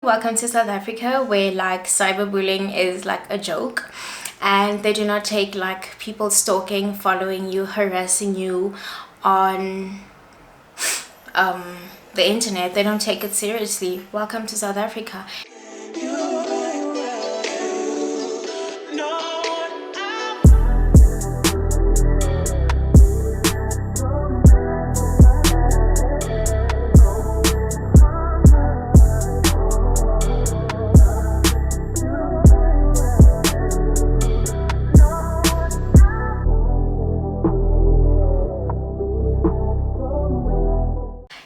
welcome to South Africa, where like cyberbullying is like a joke, and they do not take like people stalking, following you, harassing you on the internet. They don't take it seriously. Welcome to South Africa.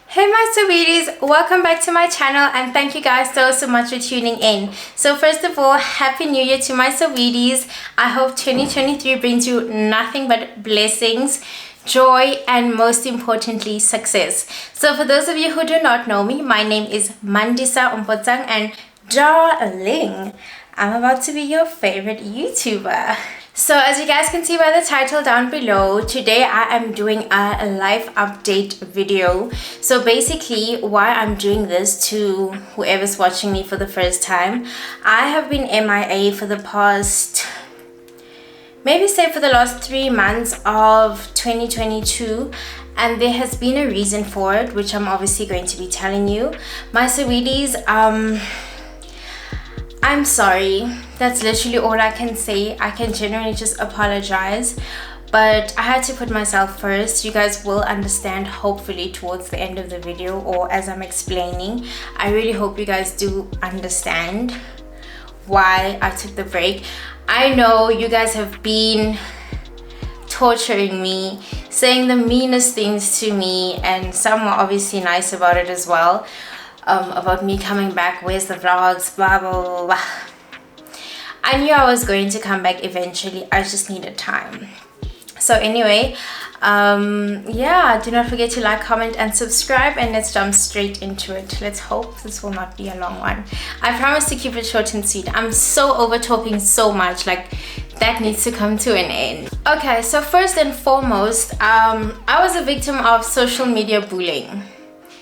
Hey my Saweeties, welcome back to my channel, and thank you guys so much for tuning in. So first of all, happy new year to my Saweeties. I hope 2023 brings you nothing but blessings, joy, and most importantly success. So for those of you who do not know me, my name is MANDISA MPOTSANG, and darling, I'm about to be your favorite YouTuber. So as you guys can see by the title down below, today I am doing a life update video. So basically why I'm doing this, to whoever's watching me for the first time, I have been MIA for the past, maybe say for the last 3 months of 2022, and there has been a reason for it, which I'm obviously going to be telling you. My Saweeties, I'm sorry. That's literally all I can say. I can genuinely just apologize, but I had to put myself first. You guys will understand hopefully towards the end of the video, or as I'm explaining. I really hope you guys do understand why I took the break. I know you guys have been torturing me, saying the meanest things to me, and some were obviously nice about it as well. About me coming back, where's the vlogs, blah blah blah blah. I knew I was going to come back eventually. I just needed time. So anyway, yeah, do not forget to like, comment, and subscribe, and let's jump straight into it. Let's hope this will not be a long one. I promise to keep it short and sweet. I'm so over talking so much, like that needs to come to an end. Okay, so first and foremost, I was a victim of social media bullying.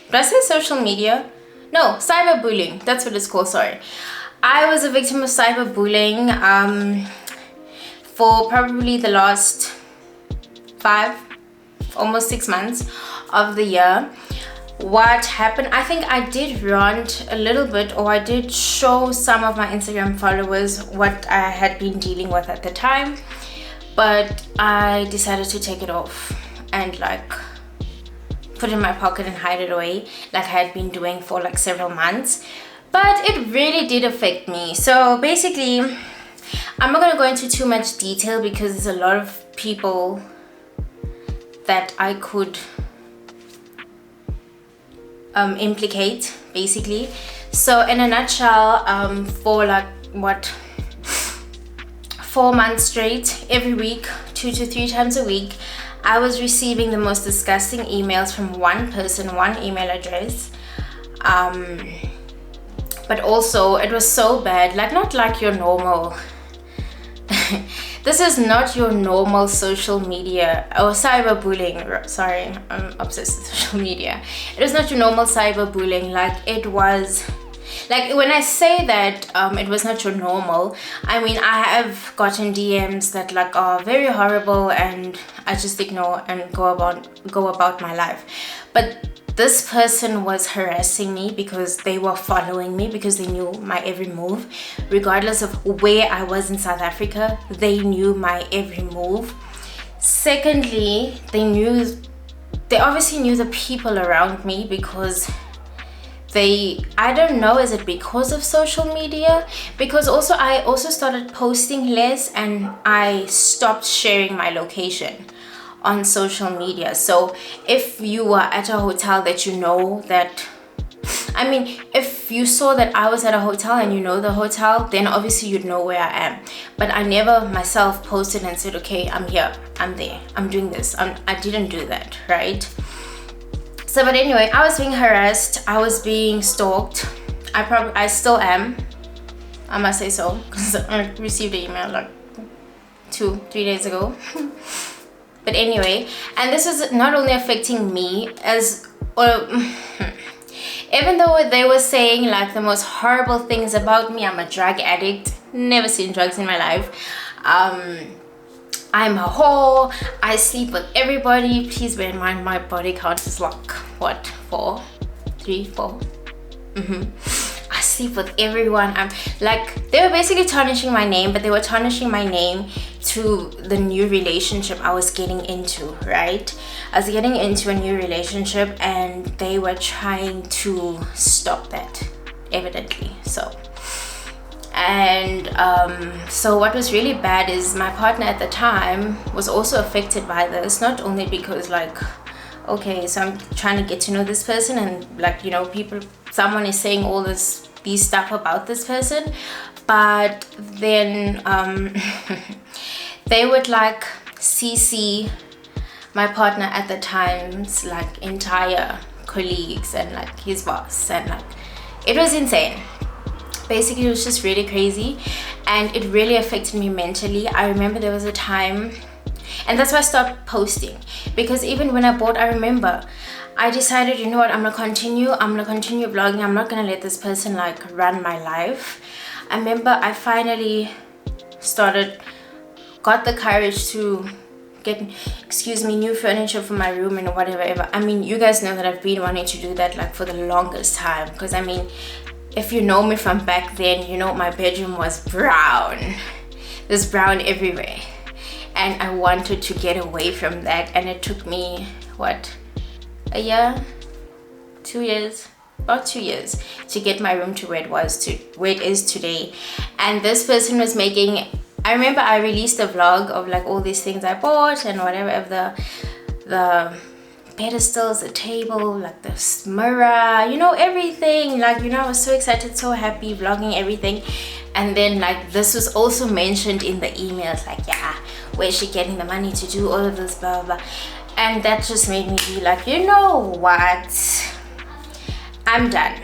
Did I say social media? No, cyberbullying. That's what it's called, sorry. I was a victim of cyberbullying for probably the last 5, almost 6 months of the year. What happened, I think I did rant a little bit, or I did show some of my Instagram followers what I had been dealing with at the time, but I decided to take it off and like put it in my pocket and hide it away, like I had been doing for like several months. But it really did affect me. So basically, I'm not going to go into too much detail because there's a lot of people that I could implicate basically. So in a nutshell, for like what, 4 months straight, every week, 2 to 3 times a week, I was receiving the most disgusting emails from one person, one email address. But also it was so bad, like not like your normal this is not your normal social media or cyberbullying. Sorry, I'm obsessed with social media. It was not your normal cyberbullying. Like it was, like when I say that it was not your normal, I mean I have gotten DMs that like are very horrible, and I just ignore and go about my life. But this person was harassing me because they were following me, because they knew my every move. Regardless of where I was in South Africa, they knew my every move. Secondly, they obviously knew the people around me, because I don't know, is it because of social media? Because also I also started posting less, and I stopped sharing my location on social media. So if you were at a hotel that you know that, I mean, if you saw that I was at a hotel and you know the hotel, then obviously you'd know where I am. But I never myself posted and said, okay, I'm here, I'm there, I'm doing this. I didn't do that, right? So but anyway, I was being harassed, I was being stalked. I still am, I must say so, because I received an email like 2-3 days ago. But anyway, and this is not only affecting me as, or Even though they were saying like the most horrible things about me. I'm a drug addict, never seen drugs in my life. I'm a whore, I sleep with everybody. Please bear in mind my body count is like what, 4, 3, 4. I sleep with everyone. I'm like, they were basically tarnishing my name, but they were tarnishing my name to the new relationship I was getting into, right? I was getting into a new relationship and they were trying to stop that, evidently. So what was really bad is my partner at the time was also affected by this, not only because like, okay, so I'm trying to get to know this person and like, you know, someone is saying all these stuff about this person, but then they would like CC my partner at the time's like entire colleagues and like his boss, and like it was insane. Basically, it was just really crazy and it really affected me mentally. I remember there was a time, and that's why I stopped posting, because even when I bought, I remember I decided, you know what, I'm gonna continue vlogging. I'm not gonna let this person like run my life. I remember I finally got the courage to get, new furniture for my room and whatever. I mean, you guys know that I've been wanting to do that like for the longest time, because I mean, if you know me from back then, you know my bedroom was brown. There's brown everywhere. And I wanted to get away from that. And it took me, what, a year? 2 years? About 2 years to get my room to where it is today. And this person was making, I remember I released a vlog of like all these things I bought and whatever, of the pedestals, the table, like this mirror, you know, everything. Like, you know, I was so excited, so happy, vlogging everything. And then like this was also mentioned in the emails, like, yeah, where's she getting the money to do all of this, blah blah blah. And that just made me be like, you know what, I'm done.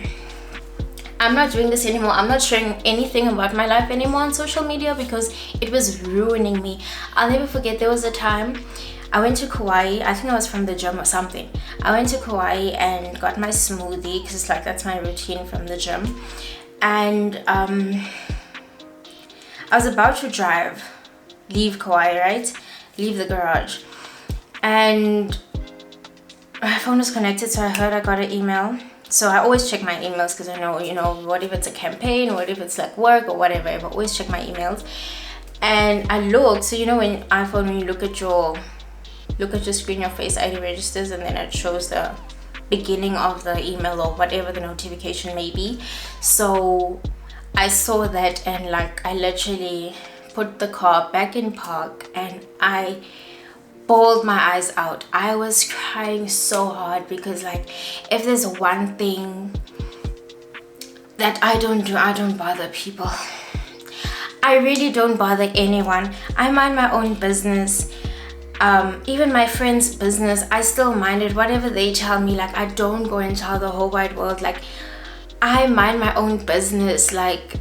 I'm not doing this anymore. I'm not sharing anything about my life anymore on social media because it was ruining me. I'll never forget, there was a time I went to Kauai. I think I was from the gym or something. I went to Kauai and got my smoothie because like that's my routine from the gym. And I was about to leave Kauai, right? Leave the garage. And my phone was connected, so I heard I got an email. So I always check my emails because I know, you know, what if it's a campaign, what if it's like work or whatever. I always check my emails. And I looked, so you know when you look at your screen, your Face ID registers, and then it shows the beginning of the email or whatever the notification may be. So I saw that and like I literally put the car back in park and I bawled my eyes out. I was crying so hard because like if there's one thing that I don't do, I don't bother people. I really don't bother anyone. I mind my own business. Even my friends' business, I still mind it. Whatever they tell me, like I don't go and tell the whole wide world. Like I mind my own business. Like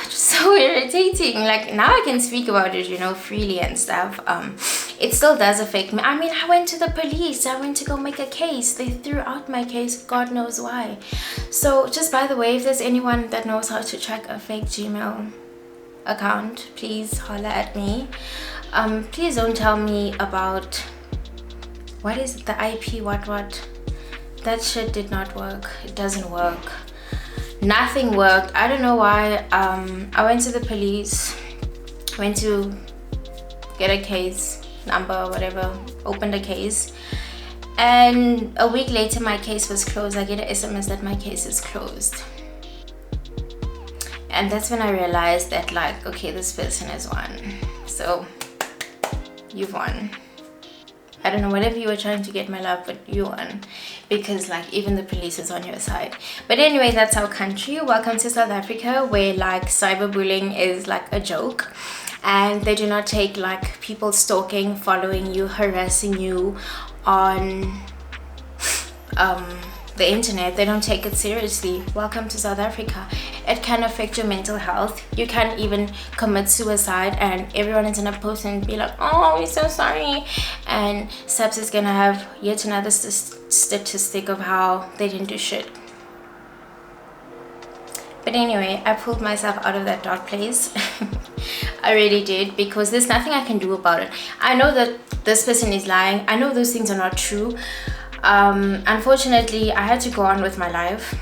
just so irritating. Like now I can speak about it, you know, freely and stuff. It still does affect me. I mean, I went to the police. I went to go make a case. They threw out my case. God knows why. So just by the way, if there's anyone that knows how to track a fake Gmail account, please holla at me. Please don't tell me about what is it, the IP what that shit did not work. It doesn't work. Nothing worked. I don't know why. I went to the police, went to get a case number, whatever, opened a case, and a week later my case was closed. I get an SMS that my case is closed. And that's when I realized that like, okay, this person has won. So you've won. I don't know, whatever you were trying to get, my love, but you won. Because like even the police is on your side. But anyway, that's our country. Welcome to South Africa, where like cyberbullying is like a joke. And they do not take like people stalking, following you, harassing you on the internet, they don't take it seriously. Welcome to South Africa. It can affect your mental health. You can even commit suicide, and everyone is gonna post and be like, oh, we're so sorry, and Saps is gonna have yet another statistic of how they didn't do shit. But anyway, I pulled myself out of that dark place. I really did, because there's nothing I can do about it. I know that this person is lying. I know those things are not true. Unfortunately, I had to go on with my life.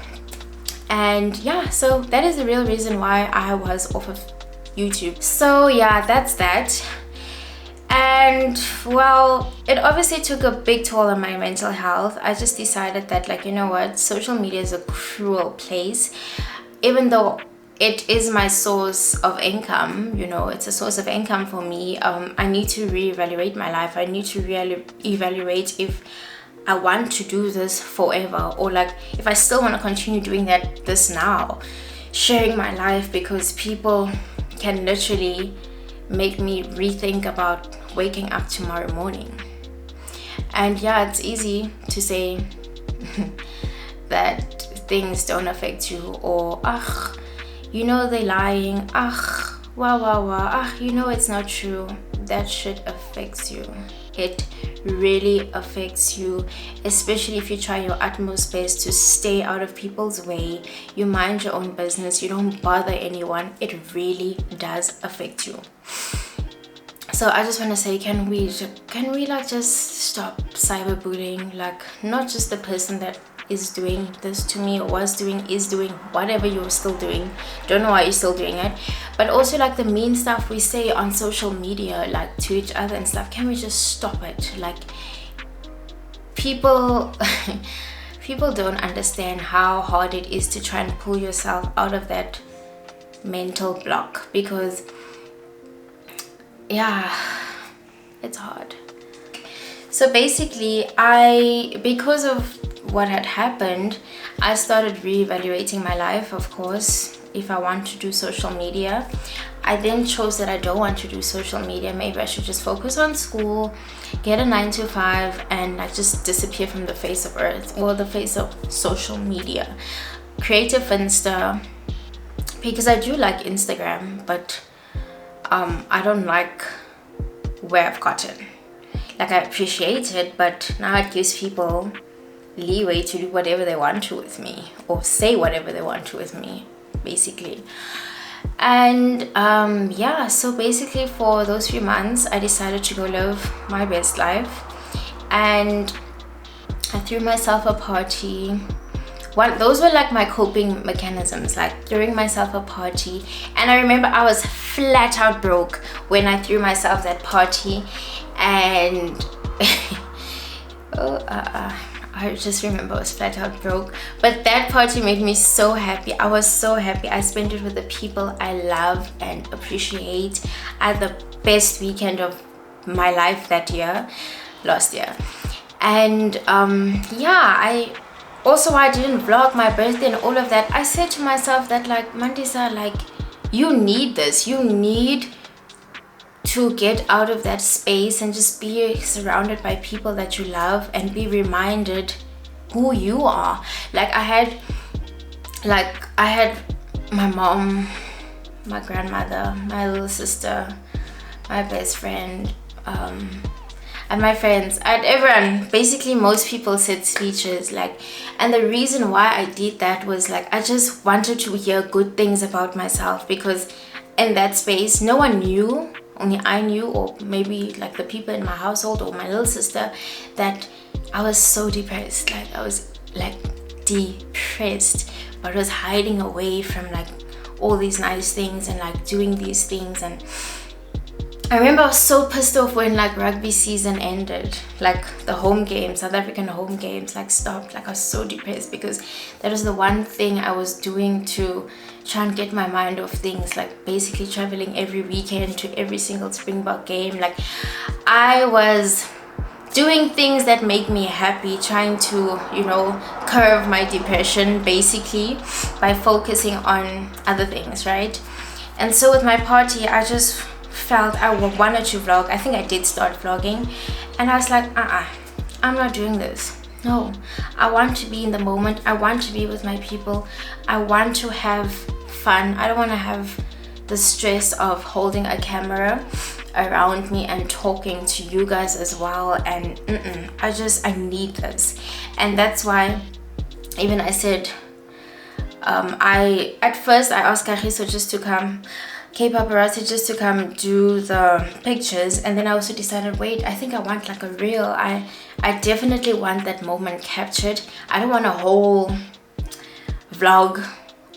And yeah, so that is the real reason why I was off of YouTube. So yeah, that's that. And well, it obviously took a big toll on my mental health. I just decided that, like, you know what, social media is a cruel place. Even though it is my source of income, you know, it's a source of income for me, I need to reevaluate my life. I need to evaluate if I want to do this forever, or like if I still want to continue doing this now, sharing my life, because people can literally make me rethink about waking up tomorrow morning. And yeah, it's easy to say that things don't affect you, or you know they're lying, wow, you know it's not true. That shit affects you. It really affects you, especially if you try your utmost best to stay out of people's way. You mind your own business, you don't bother anyone. It really does affect you. So I just want to say, can we like just stop cyberbullying? Like, not just the person that is doing this to me, or is doing whatever you're still doing, don't know why you're still doing it, but also like the mean stuff we say on social media, like to each other and stuff. Can we just stop it? Like, people don't understand how hard it is to try and pull yourself out of that mental block, because yeah, it's hard. So basically, because of what had happened, I started reevaluating my life, of course, if I want to do social media. I then chose that I don't want to do social media. Maybe I should just focus on school, get a 9-to-5, and like just disappear from the face of earth, or the face of social media. Create a Finsta, because I do like Instagram, but I don't like where I've gotten. Like, I appreciate it, but now it gives people leeway to do whatever they want to with me, or say whatever they want to with me, basically. And yeah, so basically for those few months I decided to go live my best life, and I threw myself a party. Those were like my coping mechanisms, like throwing myself a party. And I remember I was flat out broke when I threw myself that party, and I just remember I was flat out broke, but that party made me so happy. I was so happy. I spent it with the people I love and appreciate. I had the best weekend of my life last year. And yeah, I didn't vlog my birthday and all of that. I said to myself that, like, Mandisa, like, you need this. You need to get out of that space and just be surrounded by people that you love and be reminded who you are. Like, I had my mom, my grandmother, my little sister, my best friend, and my friends. I had everyone. Basically, most people said speeches, like, and the reason why I did that was, like, I just wanted to hear good things about myself, because in that space no one knew, only I knew, or maybe like the people in my household or my little sister, that I was so depressed. Like, I was like depressed, but was hiding away from like all these nice things and like doing these things. And I remember I was so pissed off when like rugby season ended, like the home games, South African home games, like stopped. Like, I was so depressed because that was the one thing I was doing to try and get my mind off things, like basically traveling every weekend to every single Springbok game. Like, I was doing things that make me happy, trying to, you know, curb my depression basically by focusing on other things, right? And so with my party, I just felt I wanted to vlog. I think I did start vlogging, and I was like, I'm not doing this. No, I want to be in the moment. I want to be with my people. I want to have fun. I don't want to have the stress of holding a camera around me and talking to you guys as well. And I need this. And that's why even I said, at first I asked Kagiso just to come, K-paparazzi, just to come do the pictures, and then I also decided, wait, I think I want like a reel. I definitely want that moment captured. I don't want a whole vlog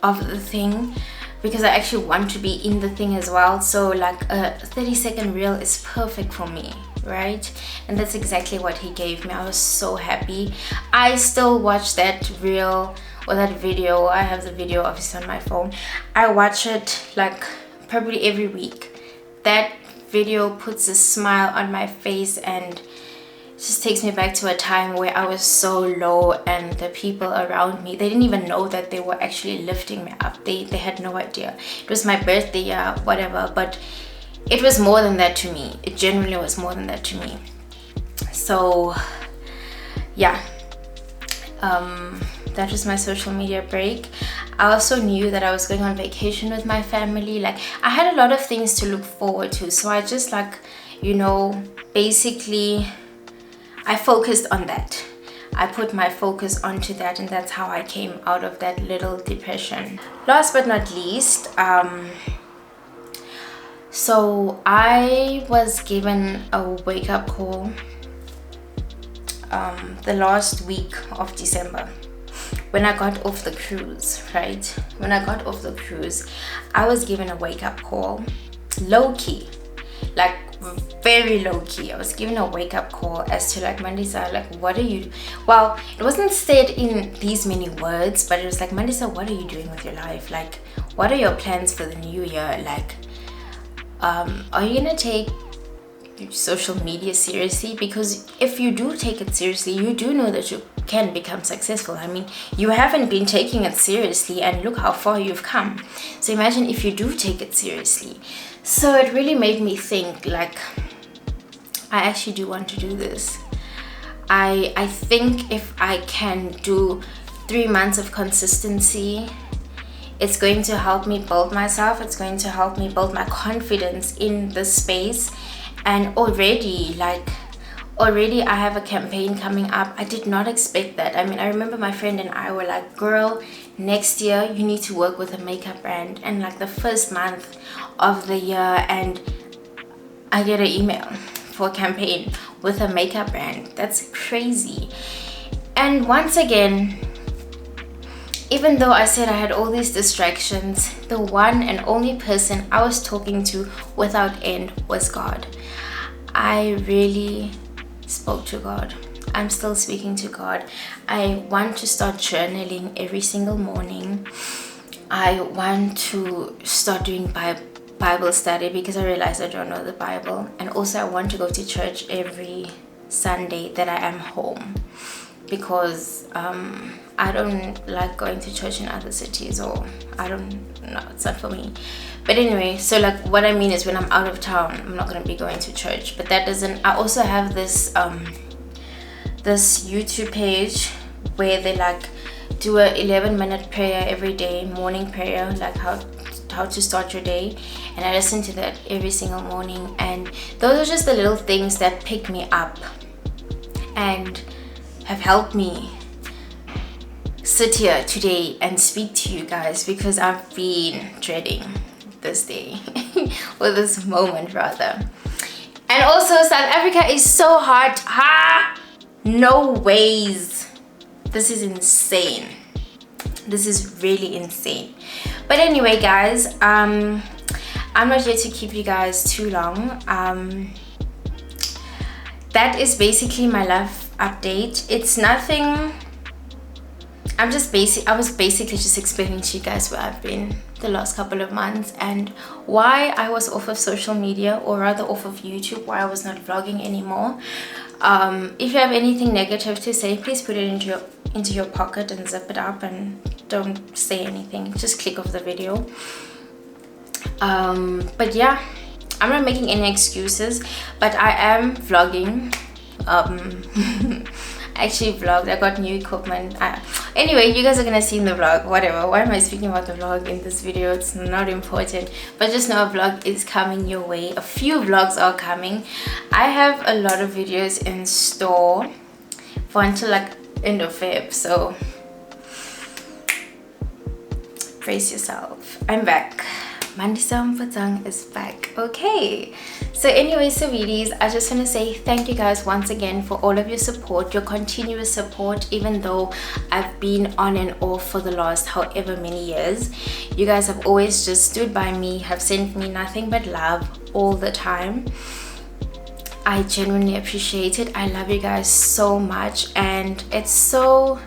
of the thing, because I actually want to be in the thing as well. So like a 30-second reel is perfect for me, right? And that's exactly what he gave me. I was so happy. I still watch that reel or that video. I have the video obviously on my phone. I watch it like probably every week. That video puts a smile on my face and just takes me back to a time where I was so low, and the people around me, they didn't even know that they were actually lifting me up. They had no idea. It was my birthday, yeah, whatever, but it was more than that to me. It genuinely was more than that to me. So yeah, that was my social media break. I also knew that I was going on vacation with my family. Like, I had a lot of things to look forward to, so I just, like, you know, basically I focused on that. I put my focus onto that, and that's how I came out of that little depression. Last but not least, so I was given a wake-up call the last week of December when I got off the cruise, right? When I got off the cruise, I was given a wake-up call, low-key, like very low-key. I was given a wake-up call as to like, Mandisa, like, what are you, well, it wasn't said in these many words, but it was like, Mandisa, what are you doing with your life? Like, what are your plans for the new year? Like, are you gonna take social media seriously? Because if you do take it seriously, you do know that you can become successful. I mean, you haven't been taking it seriously, and look how far you've come. So imagine if you do take it seriously. So it really made me think, like, I actually do want to do this. I think if I can do 3 months of consistency, it's going to help me build myself. It's going to help me build my confidence in this space. And already I have a campaign coming up. I did not expect that. I mean, I remember my friend and I were like, girl, next year you need to work with a makeup brand. And like the first month of the year, and I get an email for a campaign with a makeup brand. That's crazy. And once again, even though I said I had all these distractions, the one and only person I was talking to without end was God. I really spoke to God. I'm still speaking to God. I want to start journaling every single morning. I want to start doing Bible study, because I realized I don't know the Bible. And also I want to go to church every Sunday that I am home, because I don't like going to church in other cities, or I don't know, it's not for me. But anyway, so like what I mean is, when I'm out of town, I'm not going to be going to church. But that doesn't, I also have this this YouTube page where they like do a 11-minute prayer every day, morning prayer, like how to start your day, and I listen to that every single morning. And those are just the little things that pick me up and have helped me sit here today and speak to you guys, because I've been dreading this day or this moment rather. And also, South Africa is so hot. No ways. This is insane. This is really insane. But anyway, guys, I'm not here to keep you guys too long. That is basically my life update. It's nothing. I was basically just explaining to you guys where I've been the last couple of months, and why I was off of social media, or rather off of YouTube, why I was not vlogging anymore. If you have anything negative to say, please put it into your pocket and zip it up, and don't say anything. Just click off the video. But yeah, I'm not making any excuses, but I am vlogging. actually vlogged. I got new equipment. Anyway, you guys are gonna see in the vlog. Whatever, why am I speaking about the vlog in this video? It's not important, but just know a vlog is coming your way. A few vlogs are coming. I have a lot of videos in store for until like end of Feb, so brace yourself. I'm back. MANDISA MPOTSANG is back. Okay, so anyway, Saweeties, I just want to say thank you guys once again for all of your support, your continuous support. Even though I've been on and off for the last however many years, you guys have always just stood by me, have sent me nothing but love all the time. I genuinely appreciate it. I love you guys so much, and it's so,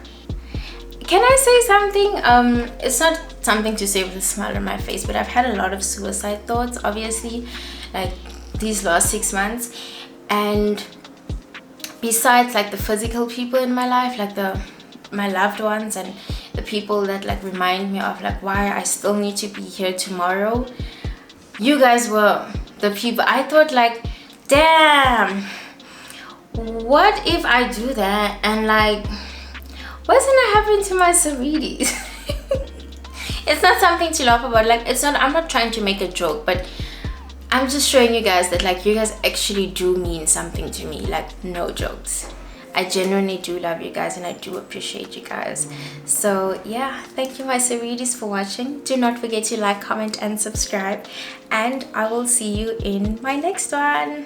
can I say something? It's not something to say with a smile on my face, but I've had a lot of suicide thoughts, obviously, like these last 6 months. And besides like the physical people in my life, like my loved ones and the people that like remind me of like why I still need to be here tomorrow, you guys were the people. I thought like, damn, what if I do that and like what's gonna happen to my Saweeties? It's not something to laugh about. Like, it's not, I'm not trying to make a joke, but I'm just showing you guys that like you guys actually do mean something to me. Like, no jokes. I genuinely do love you guys, and I do appreciate you guys. So yeah, thank you my Saweeties for watching. Do not forget to like, comment and subscribe, and I will see you in my next one.